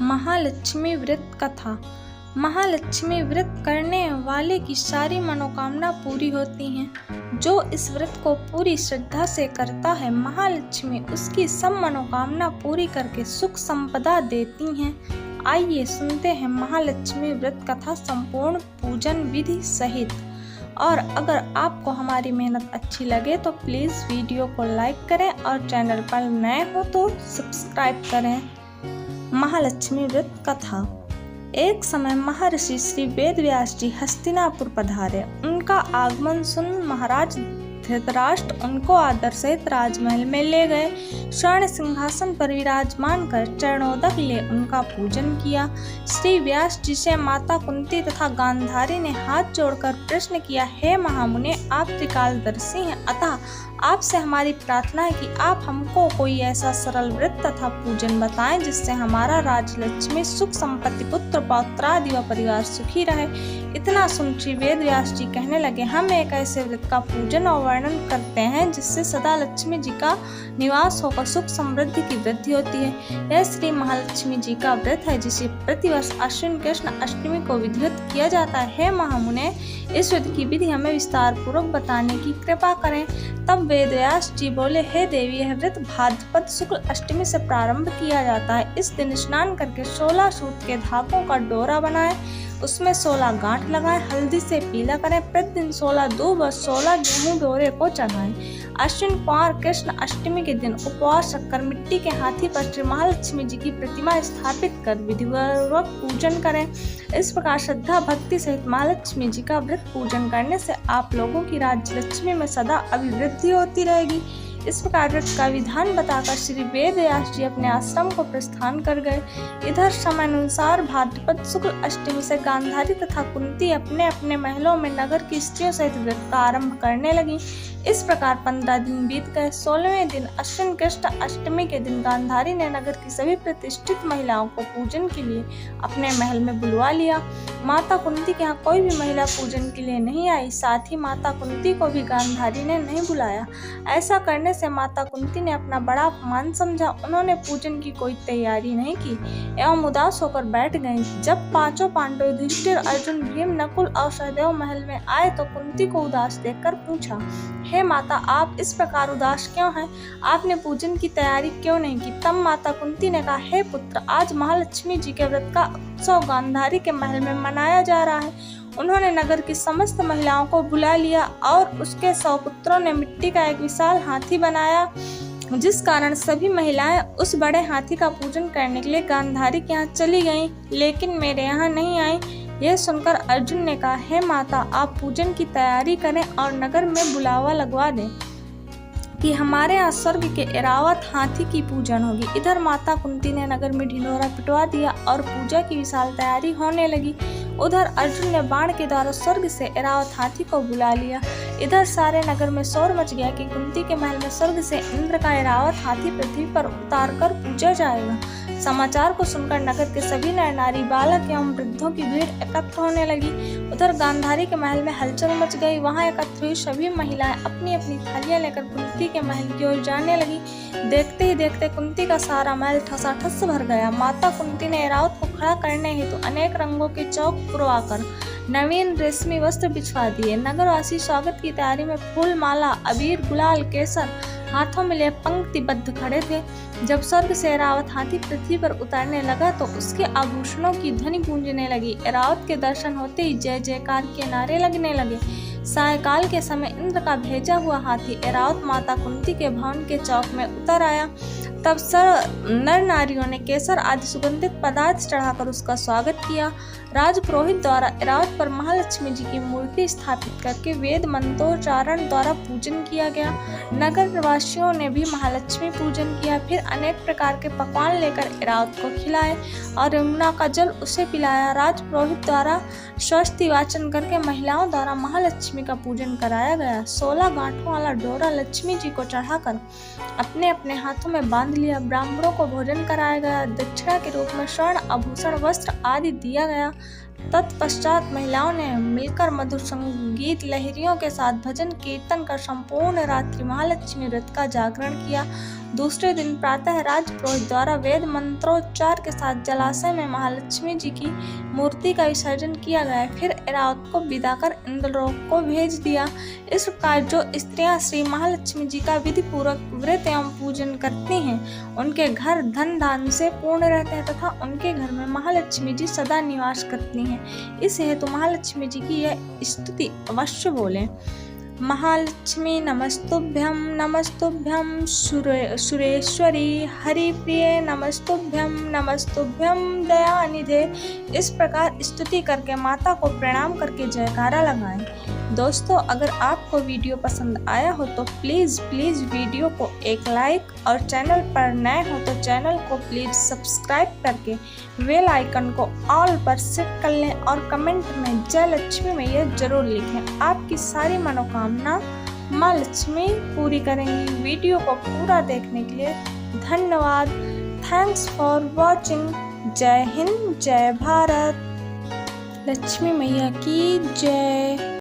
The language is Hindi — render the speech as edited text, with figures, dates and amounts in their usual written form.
महालक्ष्मी व्रत कथा। महालक्ष्मी व्रत करने वाले की सारी मनोकामना पूरी होती हैं। जो इस व्रत को पूरी श्रद्धा से करता है, महालक्ष्मी उसकी सब मनोकामना पूरी करके सुख संपदा देती हैं। आइए सुनते हैं महालक्ष्मी व्रत कथा संपूर्ण पूजन विधि सहित। और अगर आपको हमारी मेहनत अच्छी लगे तो प्लीज़ वीडियो को लाइक करें और चैनल पर नए हो तो सब्सक्राइब करें। महालक्ष्मी व्रत कथा। एक समय महर्षि श्री वेदव्यास जी हस्तिनापुर पधारे। उनका आगमन सुन महाराज धृतराष्ट्र उनको आदर सहित राजमहल में ले गए। स्वर्ण सिंहासन पर विराजमान कर चरणोदक ले उनका पूजन किया। श्री व्यास जी से माता कुंती तथा गांधारी ने हाथ जोड़कर प्रश्न किया, हे महामुने, आप त्रिकालदर्शी हैं, अतः आपसे हमारी प्रार्थना है कि आप हमको कोई ऐसा सरल व्रत तथा पूजन बताएं जिससे हमारा राजलक्ष्मी सुख संपत्ति पुत्र पौत्रादि व परिवार सुखी रहे। इतना सुन श्री वेदव्यास जी कहने लगे, हम एक ऐसे व्रत का पूजन और वर्णन करते हैं जिससे सदा लक्ष्मी जी का निवास होकर सुख समृद्धि की वृद्धि होती है। यह श्री महालक्ष्मी जी का व्रत है जिसे प्रतिवर्ष अश्विन कृष्ण अष्टमी को विधिवत किया जाता है। हे महामुने, इस व्रत की विधि हमें विस्तार पूर्वक बताने की कृपा करें। तब वेदव्यास जी बोले, हे देवी, यह व्रत भाद्रपद शुक्ल अष्टमी से प्रारंभ किया जाता है। इस दिन स्नान करके 16 सूत के धागों का डोरा बनाएं, उसमें 16 गांठ लगाएं, हल्दी से पीला करें, प्रतिदिन 16 दूब और 16 गेहूं डोरे को चढ़ाएं। अश्विन कुमार कृष्ण अष्टमी के दिन उपवास रखकर मिट्टी के हाथी पर श्री महालक्ष्मी जी की प्रतिमा स्थापित कर विधिपूर्वक पूजन करें। इस प्रकार श्रद्धा भक्ति सहित महालक्ष्मी जी का व्रत पूजन करने से आप लोगों की राज्यलक्ष्मी में सदा अभिवृद्धि होती रहेगी। इस प्रकार व्रत का विधान बताकर श्री वेदव्यास जी अपने आश्रम को प्रस्थान कर गए। इधर समयानुसार भाद्रपद शुक्ल अष्टमी से गांधारी तथा कुंती अपने अपने महलों में नगर की स्त्रियों सहित व्रत का आरंभ करने लगी। इस प्रकार 15 दिन बीत गए। 16वें दिन अश्विन कृष्ण अष्टमी के दिन गांधारी ने नगर की सभी प्रतिष्ठित महिलाओं को पूजन के लिए अपने महल में बुलवा लिया। माता कुंती के यहाँ कोई भी महिला पूजन के लिए नहीं आई, साथ ही माता कुंती को भी गांधारी ने नहीं बुलाया। ऐसा करने से माता कुंती ने अपना बड़ा अपमान समझा। उन्होंने पूजन की कोई तैयारी नहीं की एवं उदास होकर बैठ गईं। जब पांचों पांडव युधिष्ठिर, अर्जुन, भीम, नकुल और सहदेव महल में आए तो कुंती को उदास देखकर पूछा, हे माता, आप इस प्रकार उदास क्यों हैं? आपने पूजन की तैयारी क्यों नहीं की? तब माता कुंती ने कहा, हे पुत्र, आज महालक्ष्मी जी के व्रत का उत्सव गांधारी के महल में मनाया जा रहा है। उन्होंने नगर की समस्त महिलाओं को बुला लिया और उसके 100 पुत्रों ने मिट्टी का एक विशाल हाथी बनाया, जिस कारण सभी महिलाएं उस बड़े हाथी का पूजन करने के लिए गांधारी के यहाँ चली गईं, लेकिन मेरे यहाँ नहीं आई। यह सुनकर अर्जुन ने कहा, हे माता, आप पूजन की तैयारी करें और नगर में बुलावा लगवा दें कि हमारे यहाँ स्वर्ग के ऐरावत हाथी की पूजन होगी। इधर माता कुंती ने नगर में ढिंढोरा पिटवा दिया और पूजा की विशाल तैयारी होने लगी। उधर अर्जुन ने बाण के द्वारा स्वर्ग से ऐरावत हाथी को बुला लिया। इधर सारे नगर में शोर मच गया कि कुंती के महल में स्वर्ग से इंद्र का ऐरावत हाथी पृथ्वी पर उतार कर पूजा जाएगा। समाचार को सुनकर नगर के सभी नर नारी, बालक एवं वृद्धों की भीड़ एकत्र होने लगी। उधर गांधारी के महल में हलचल मच गई। वहां एकत्र हुई सभी महिलाएं अपनी अपनी थालियां लेकर कुंती के महल की ओर जाने लगी। देखते ही देखते कुंती का सारा महल ठसाठस भर गया। माता कुंती ने ऐरावत को खड़ा करने हेतु अनेक रंगों के चौक पुरवाकर नवीन रेशमी वस्त्र बिछवा दिए। नगरवासी स्वागत की तैयारी में फूल माला, अबीर, गुलाल, केसर हाथों में ले पंक्तिबद्ध खड़े थे। जब स्वर्ग से ऐरावत हाथी पृथ्वी पर उतरने लगा तो उसके आभूषणों की ध्वनि गूंजने लगी। ऐरावत के दर्शन होते ही जय जयकार के नारे लगने लगे। सायंकाल के समय इंद्र का भेजा हुआ हाथी ऐरावत माता कुंती के भवन के चौक में उतर आया। तब नर नारियों ने केसर आदि सुगंधित पदार्थ चढ़ाकर उसका स्वागत किया। राजपुरोहित द्वारा ऐरावत पर महालक्ष्मी जी की मूर्ति स्थापित करके वेद मंत्रोच्चारण द्वारा पूजन किया गया। नगर वासियों ने भी महालक्ष्मी पूजन किया। फिर अनेक प्रकार के पकवान लेकर ऐरावत को खिलाए और यमुना का जल उसे पिलाया। राजपुरोहित द्वारा स्वस्ति वाचन करके महिलाओं द्वारा महालक्ष्मी का पूजन कराया गया। 16 गांठों वाला डोरा लक्ष्मी जी को चढ़ाकर अपने अपने हाथों में बांध लिया। ब्राह्मणों को भोजन कराया गया। दक्षिणा के रूप में स्वर्ण आभूषण, वस्त्र आदि दिया गया। तत्पश्चात महिलाओं ने मिलकर मधुर संगीत लहरियों के साथ भजन कीर्तन कर संपूर्ण रात्रि महालक्ष्मी व्रत का जागरण किया। दूसरे दिन प्रातः राजपुरोहित द्वारा वेद मंत्रोच्चार के साथ जलाशय में महालक्ष्मी जी की मूर्ति का विसर्जन किया गया। फिर ऐरावत को विदा कर इंद्रलोक को भेज दिया। इस प्रकार जो स्त्रियां श्री महालक्ष्मी जी का विधि पूर्वक व्रत एवं पूजन करती हैं, उनके घर धन धान्य से पूर्ण रहते हैं तथा उनके घर में महालक्ष्मी जी सदा निवास करती हैं। इस हेतु महालक्ष्मी जी की यह स्तुति अवश्य बोलें। महालक्ष्मी नमस्तुभ्यं नमस्तुभ्यं सुरेश्वरी हरिप्रिये नमस्तुभ्यं दयानिधे। इस प्रकार स्तुति करके माता को प्रणाम करके जयकारा लगाएं। दोस्तों, अगर आपको वीडियो पसंद आया हो तो प्लीज़ वीडियो को एक लाइक और चैनल पर नए हो तो चैनल को प्लीज़ सब्सक्राइब करके बेल आइकन को ऑल पर सेट कर लें और कमेंट में जय लक्ष्मी मैया जरूर लिखें। आपकी सारी मनोकामना माँ लक्ष्मी पूरी करेंगी। वीडियो को पूरा देखने के लिए धन्यवाद। Thanks for watching. जय हिंद, जय भारत। लक्ष्मी मैया की जय।